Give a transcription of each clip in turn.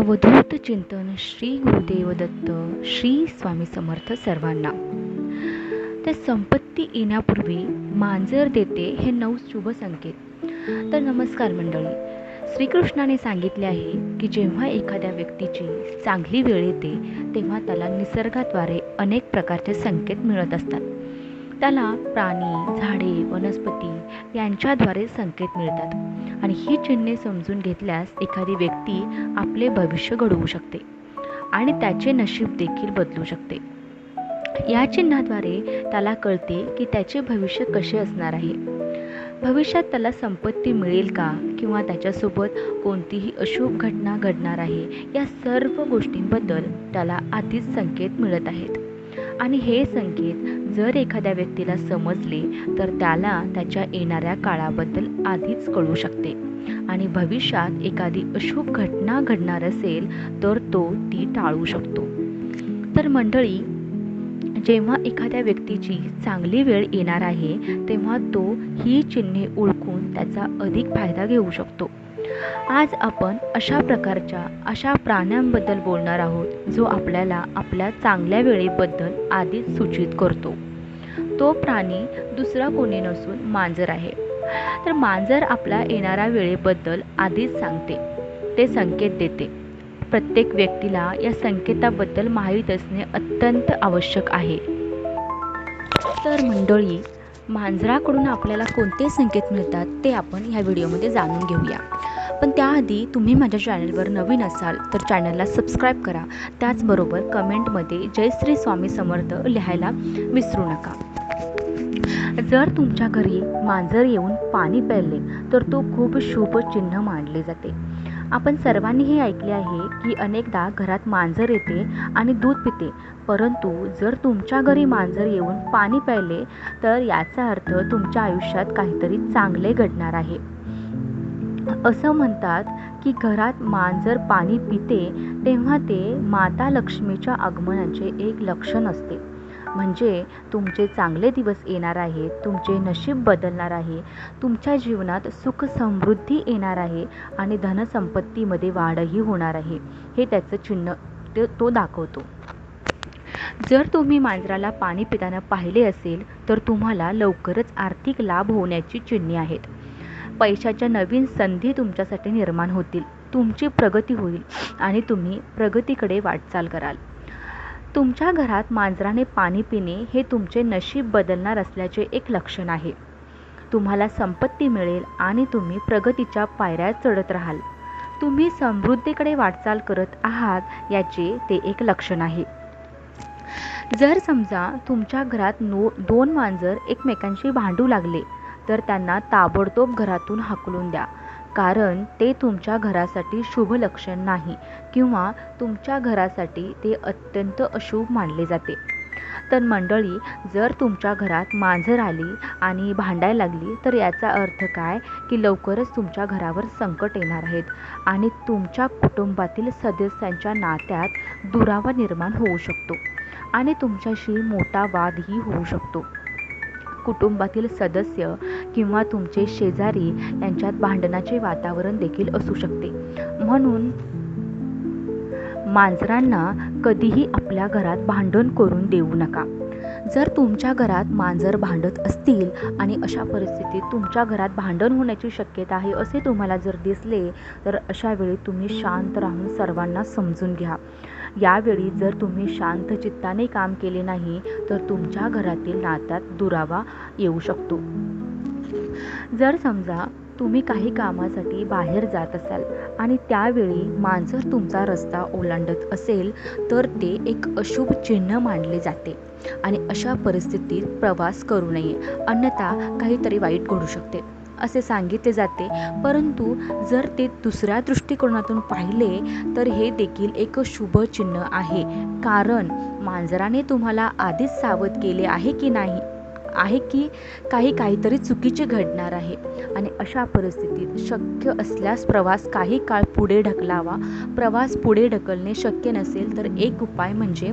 अवधूत चिंतन श्री गुरुदेव दत्त श्री स्वामी समर्थ सर्वांना. तर संपत्ती येण्यापूर्वी मांजर देते हे 9 शुभ संकेत. तर नमस्कार मंडळी. श्रीकृष्णाने सांगितले आहे की जेव्हा एखाद्या व्यक्तीची चांगली वेळ येते तेव्हा त्याला निसर्गाद्वारे अनेक प्रकारचे संकेत मिळत असतात. त्याला प्राणी, झाडे, वनस्पती यांच्याद्वारे संकेत मिळतात आणि ही चिन्हे समजून घेतल्यास एखादी व्यक्ती आपले भविष्य घडवू शकते आणि त्याचे नशीब देखील बदलू शकते. या चिन्हाद्वारे त्याला कळते की त्याचे भविष्य कसे असणार आहे. भविष्यात त्याला संपत्ती मिळेल का किंवा त्याच्यासोबत कोणतीही अशुभ घटना घडणार आहे, या सर्व गोष्टींबद्दल त्याला आधीच संकेत मिळत आहेत. आणि हे संकेत जर एखाद्या व्यक्तीला समजले तर त्याला त्याच्या येणाऱ्या काळाबद्दल आधीच कळू शकते आणि भविष्यात एखादी अशुभ घटना घडणार असेल तर तो ती टाळू शकतो. तर मंडळी, जेव्हा एखाद्या व्यक्तीची चांगली वेळ येणार आहे तेव्हा तो ही चिन्हे ओळखून त्याचा अधिक फायदा घेऊ शकतो. आज आपण अशा प्राण्यांबद्दल बोलणार आहोत जो आपल्याला आपल्या चांगल्या वेळेबद्दल आधीच सूचित करतो. तो प्राणी दुसरा कोणी नसून मांजर आहे. तर मांजर आपल्या येणाऱ्या वेळेबद्दल आधीच सांगते, ते संकेत देते. प्रत्येक व्यक्तीला या संकेताबद्दल माहीत असणे अत्यंत आवश्यक आहे. तर मंडळी, मांजराकडून आपल्याला कोणते संकेत मिळतात ते आपण ह्या व्हिडिओमध्ये जाणून घेऊया. पण त्याआधी तुम्ही माझ्या चॅनलवर नवीन असाल तर चॅनलला सबस्क्राईब करा. त्याचबरोबर कमेंटमध्ये जय श्री स्वामी समर्थ लिहायला विसरू नका. जर तुमच्या घरी मांजर येऊन पाणी प्यायले तर तो खूप शुभ चिन्ह मानले जाते. आपण सर्वांनी हे ऐकले आहे की अनेकदा घरात मांजर येते आणि दूध पिते, परंतु जर तुमच्या घरी मांजर येऊन पाणी प्यायले तर याचा अर्थ तुमच्या आयुष्यात काहीतरी चांगले घडणार आहे. असं म्हणतात की घरात मांजर पाणी पिते तेव्हा ते माता लक्ष्मीच्या आगमनाचे एक लक्षण असते. म्हणजे तुमचे चांगले दिवस येणार आहेत, तुमचे नशीब बदलणार आहे, तुमच्या जीवनात सुख समृद्धी येणार आहे आणि धनसंपत्तीमध्ये वाढही होणार आहे, हे त्याचं चिन्ह तो दाखवतो. जर तुम्ही मांजराला पाणी पिताना पाहिले असेल तर तुम्हाला लवकरच आर्थिक लाभ होण्याची चिन्हे आहेत. पैशाच्या नवीन संधी तुमच्यासाठी निर्माण होतील, तुमची प्रगती होईल आणि तुम्ही प्रगतीकडे वाटचाल कराल. तुमच्या घरात मांजराने पाणी पिणे हे तुमचे नशीब बदलणार असल्याचे एक लक्षण आहे. तुम्हाला संपत्ती मिळेल आणि तुम्ही प्रगतीच्या पायऱ्या चढत राहाल. तुम्ही समृद्धीकडे वाटचाल करत आहात याचे ते एक लक्षण आहे. जर समजा तुमच्या घरात 2 मांजर एकमेकांशी भांडू लागले तर त्यांना ताबडतोब घरातून हाकलून द्या, कारण ते तुमच्या घरासाठी शुभ लक्षण नाही किंवा तुमच्या घरासाठी ते अत्यंत अशुभ मानले जाते. तर मंडळी, जर तुमच्या घरात मांजर आली आणि भांडायला लागली तर याचा अर्थ काय की लवकरच तुमच्या घरावर संकट येणार आहेत आणि तुमच्या कुटुंबातील सदस्यांच्या नात्यात दुरावा निर्माण होऊ शकतो आणि तुमच्याशी मोठा वादही होऊ शकतो. कुटुंबातील सदस्य किंवा तुमचे शेजारी यांच्यात भांडणाचे वातावरण देखील असू शकते. म्हणून मांजरांना कधीही आपल्या घरात भांडण करून देऊ नका. जर तुमच्या घरात मांजर भांडत असतील आणि अशा परिस्थितीत तुमच्या घरात भांडण होण्याची शक्यता आहे असे तुम्हाला जर दिसले तर अशा वेळी तुम्ही शांत राहून सर्वांना समजून घ्या. यावेळी जर तुम्ही शांत चित्ताने काम केले नाही तर तुमच्या घरातील नात्यात दुरावा येऊ शकतो. जर समजा तुम्ही काही कामासाठी बाहेर जात असाल आणि त्यावेळी मांजर तुमचा रस्ता ओलांडत असेल तर ते एक अशुभ चिन्ह मानले जाते आणि अशा परिस्थितीत प्रवास करू नये, अन्यथा काहीतरी वाईट घडू शकते असे सांगितले जाते. परंतु जर ते दुसऱ्या दृष्टिकोनातून पाहिले तर हे देखील एक शुभ चिन्ह आहे, कारण मांजराने तुम्हाला आधीच सावध केले आहे की काहीतरी चुकीचे घडणार आहे आणि अशा परिस्थितीत शक्य असल्यास प्रवास काही काळ पुढे ढकलावा. प्रवास पुढे ढकलणे शक्य नसेल तर एक उपाय म्हणजे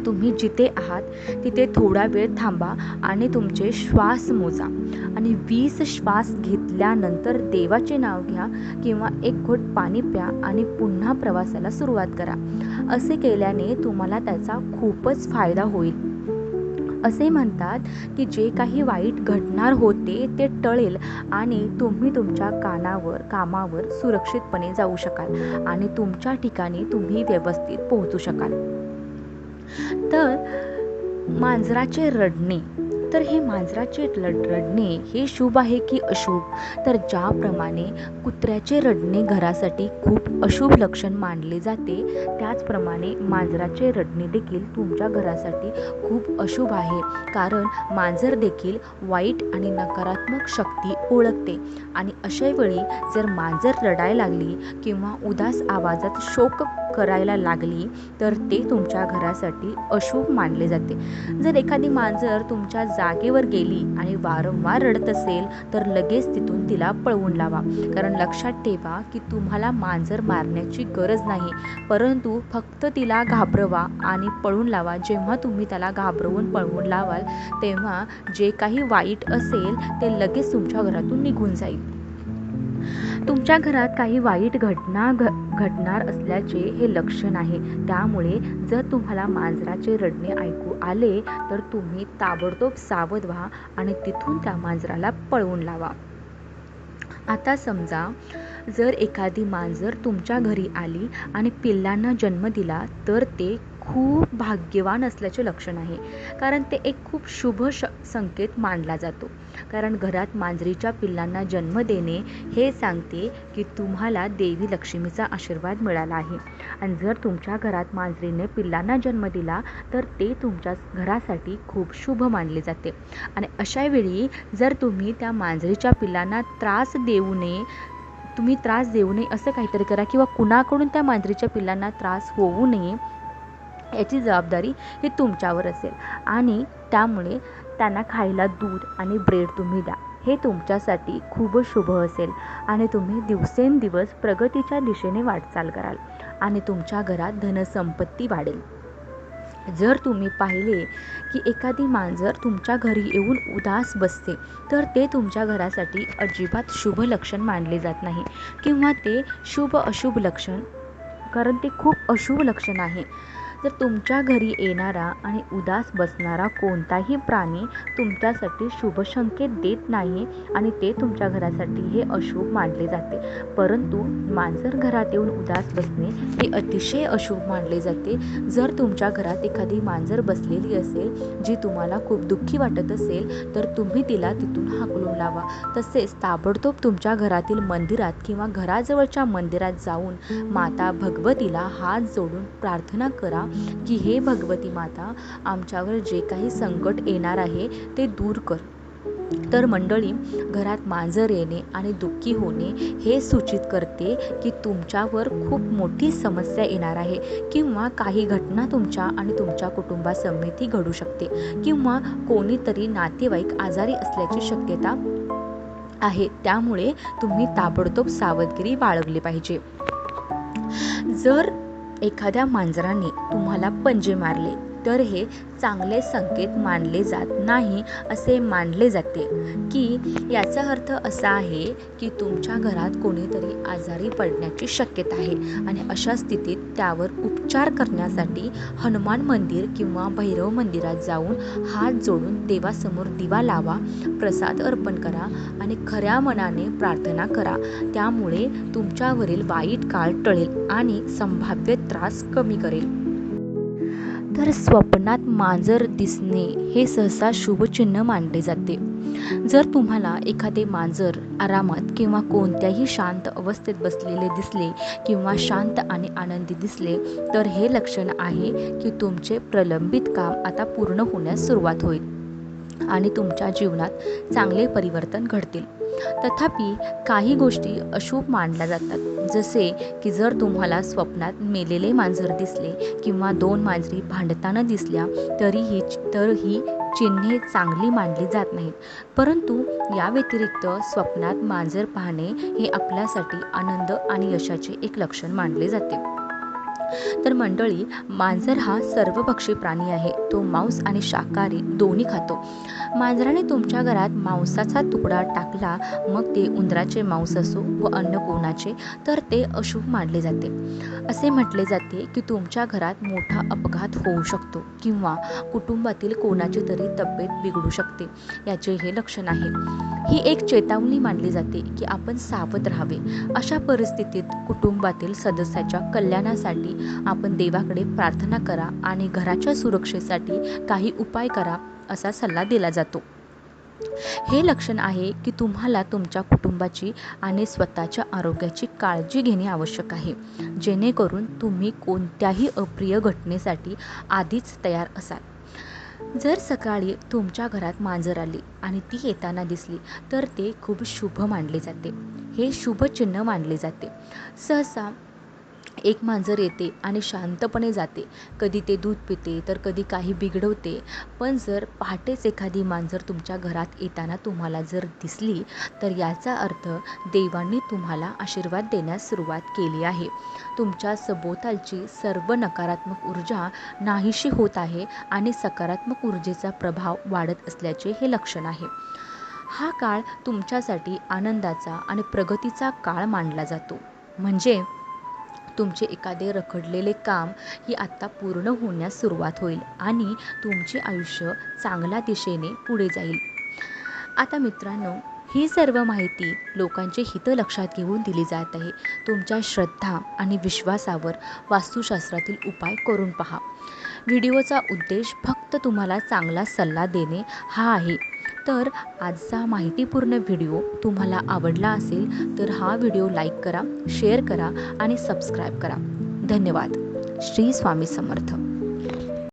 तुम्ही जिथे आहात तिथे थोडा वेळ थांबा आणि तुमचे श्वास मोजा आणि 20 श्वास घेतल्यानंतर देवाचे नाव घ्या किंवा एक घोट पाणी प्या आणि पुन्हा प्रवासाला सुरुवात करा. असे केल्याने तुम्हाला त्याचा खूपच फायदा होईल. असे म्हणतात की जे काही वाईट घडणार होते ते टळेल आणि तुम्ही तुमच्या कामावर सुरक्षितपणे जाऊ शकाल आणि तुमच्या ठिकाणी तुम्ही व्यवस्थित पोहोचू शकाल. तर मांजराचे रडणे, तर हे मांजराचे रडणे हे शुभ आहे की अशुभ? तर ज्याप्रमाणे कुत्र्याचे रडणे घरासाठी खूप अशुभ लक्षण मानले जाते, त्याचप्रमाणे मांजराचे रडणे देखील तुमच्या घरासाठी खूप अशुभ आहे. कारण मांजर देखील वाईट आणि नकारात्मक शक्ती ओळखते आणि अशा वेळी जर मांजर रडायला लागली किंवा उदास आवाजात शोक करायला लागली तर ते तुमच्या घरासाठी अशुभ मानले जाते. जर एखादी मांजर तुमच्या जागेवर गेली आणि वारंवार रडत असेल तर लगेच तिथून तिला पळवून लावा. कारण लक्षात ठेवा की तुम्हाला मांजर मारण्याची गरज नाही, परंतु फक्त तिला घाबरवा आणि पळवून लावा. जेव्हा तुम्ही त्याला घाबरवून पळवून लावाल तेव्हा जे काही वाईट असेल ते लगेच तुमच्या घरातून निघून जाईल. तुमच्या घरात काही वाईट घडणार असल्याचे हे लक्षण आहे. त्यामुळे जर तुम्हाला मांजराचे रडणे ऐकू आले तर तुम्ही ताबडतोब सावध व्हा आणि तिथून त्या मांजराला पळवून लावा. आता समजा जर एखादी मांजर तुमच्या घरी आली आणि पिल्लांना जन्म दिला तर ते खूप भाग्यवान असल्याचे लक्षण आहे. कारण ते एक खूप शुभ संकेत मानला जातो. कारण घरात मांजरीच्या पिल्लांना जन्म देणे हे सांगते की तुम्हाला देवी लक्ष्मीचा आशीर्वाद मिळाला आहे. आणि जर तुमच्या घरात मांजरीने पिल्लांना जन्म दिला तर ते तुमच्या घरासाठी खूप शुभ मानले जाते. आणि अशा वेळी जर तुम्ही त्या मांजरीच्या पिल्लांना त्रास देऊ नये असं काहीतरी करा किंवा कुणाकडून त्या मांजरीच्या पिल्लांना त्रास होऊ नये याची जबाबदारी ही तुमच्यावर असेल. आणि त्यामुळे त्यांना खायला दूध आणि ब्रेड तुम्ही द्या. हे तुमच्यासाठी खूप शुभ असेल आणि तुम्ही दिवसेंदिवस प्रगतीच्या दिशेने वाटचाल कराल आणि तुमच्या घरात धनसंपत्ती वाढेल. जर तुम्ही पाहिले की एखादी मांजर तुमच्या घरी येऊन उदास बसते तर ते तुमच्या घरासाठी अजिबात शुभ लक्षण मानले जात नाही किंवा ते शुभ अशुभ लक्षण, कारण ते खूप अशुभ लक्षण आहे. जर तुमच्या घरी येणारा आणि उदास बसणारा कोणताही प्राणी तुमच्यासाठी शुभ संकेत देत नाही आणि ते तुमच्या घरासाठी हे अशुभ मानले जाते. परंतु मांजर घरात येऊन उदास बसणे हे अतिशय अशुभ मानले जाते. जर तुमच्या घरात एखादी मांजर बसलेली असेल जी तुम्हाला खूप दुःखी वाटत असेल तर तुम्ही तिला तिथून हाकलून लावा. तसेच ताबडतोब तुमच्या घरातील मंदिरात किंवा घराजवळच्या मंदिरात जाऊन माता भगवतीला हात जोडून प्रार्थना करा की हे भगवती माता, आमच्यावर जे काही संकट येणार आहे ते दूर कर. तर मंडळी, घरात मांजर येणे आणि दुःखी होणे हे सूचित करते की तुमच्यावर खूप मोठी समस्या येणार आहे किंवा काही घटना तुमच्या आणि तुमच्या कुटुंबासमेतही घडू शकते किंवा कोणीतरी नातेवाईक आजारी असल्याची शक्यता आहे. त्यामुळे तुम्ही ताबडतोब सावधगिरी बाळगली पाहिजे. जर एखाद्या मांजराने तुम्हाला पंजे मारले तर हे चांगले संकेत मानले जात नाही. असे मानले जाते की याचा अर्थ असा आहे की तुमच्या घरात कोणीतरी आजारी पडण्याची शक्यता आहे आणि अशा स्थितीत त्यावर उपचार करण्यासाठी हनुमान मंदिर किंवा भैरव मंदिरात जाऊन हात जोडून देवासमोर दिवा लावा, प्रसाद अर्पण करा आणि खऱ्या मनाने प्रार्थना करा. त्यामुळे तुमच्यावरील वाईट काळ टळेल आणि संभाव्य त्रास कमी करेल. तर स्वप्नात मांजर दिसणे हे सहसा शुभचिन्ह मानले जाते. जर तुम्हाला एखादे मांजर आरामात किंवा कोणत्याही शांत अवस्थेत बसलेले दिसले किंवा शांत आणि आनंदी दिसले तर हे लक्षण आहे की तुमचे प्रलंबित काम आता पूर्ण होण्यास सुरुवात होईल आणि तुमच्या जीवनात चांगले परिवर्तन घडतील. तथापि काही गोष्टी अशुभ मानल्या जातात. जसे की जर तुम्हाला स्वप्नात मेलेले मांजर दिसले किंवा 2 मांजरी भांडताना दिसल्या तर ही चिन्हे चांगली मानली जात नाहीत. परंतु या व्यतिरिक्त स्वप्नात मांजर पाहणे हे आपल्यासाठी आनंद आणि यशाचे एक लक्षण मानले जाते. तर मंडळी, मांजर हा सर्वभक्षी प्राणी आहे. तो मांस आणि शाकाहारी दोन्ही खातो. मांजराने तुमच्या घरात मांसाचा तुकडा टाकला, मग ते उंदराचे मांस असो व अन्य कोणाचे, तर ते अशुभ मानले जाते. असे म्हटले जाते की तुमच्या घरात मोठा अपघात होऊ शकतो किंवा कुटुंबातील कोणाची तरी तब्येत बिघडू शकते, याचे हे लक्षण आहे. ही एक चेतावणी मानली जाते की आपण सावध राहावे. अशा परिस्थितीत कुटुंबातील सदस्याच्या कल्याणासाठी आपण देवाकडे प्रार्थना करा आणि घराच्या सुरक्षेसाठी काही उपाय करा, असा सल्ला दिला जातो. हे लक्षण आहे की तुम्हाला तुमच्या कुटुंबाची आणि स्वतःच्या आरोग्याची काळजी घेणे आवश्यक आहे, जेणेकरून तुम्ही कोणत्याही अप्रिय घटनेसाठी आधीच तयार असाल. जर सकाळी तुमच्या घरात मांजर आली आणि ती येताना दिसली, तर ते खूप शुभ मानले जाते. हे शुभ चिन्ह मानले जाते. सहसा एक मांजर येते आणि शांतपणे जाते. कधी ते दूध पिते, तर कधी काही बिघडवते. पण जर पहाटेच एखादी मांजर तुमच्या घरात येताना तुम्हाला जर दिसली, तर याचा अर्थ देवांनी तुम्हाला आशीर्वाद देण्यास सुरुवात केली आहे. तुमच्या सभोवतालची सर्व नकारात्मक ऊर्जा नाहीशी होत आहे आणि सकारात्मक ऊर्जेचा प्रभाव वाढत असल्याचे हे लक्षण आहे. हा काळ तुमच्यासाठी आनंदाचा आणि प्रगतीचा काळ मानला जातो. म्हणजे तुमचे एखादे रखडलेले काम ही आता पूर्ण होण्यास सुरुवात होईल आणि तुमचे आयुष्य चांगल्या दिशेने पुढे जाईल. आता मित्रांनो, ही सर्व माहिती लोकांचे हित लक्षात घेऊन दिली जात आहे. तुमच्या श्रद्धा आणि विश्वासावर वास्तुशास्त्रातील उपाय करून पहा. व्हिडिओचा उद्देश फक्त तुम्हाला चांगला सल्ला देणे हा आहे. तर आजचा माहितीपूर्ण व्हिडिओ तुम्हाला आवडला असेल तर हा व्हिडिओ लाईक करा, शेअर करा आणि सबस्क्राईब करा. धन्यवाद. श्री स्वामी समर्थ.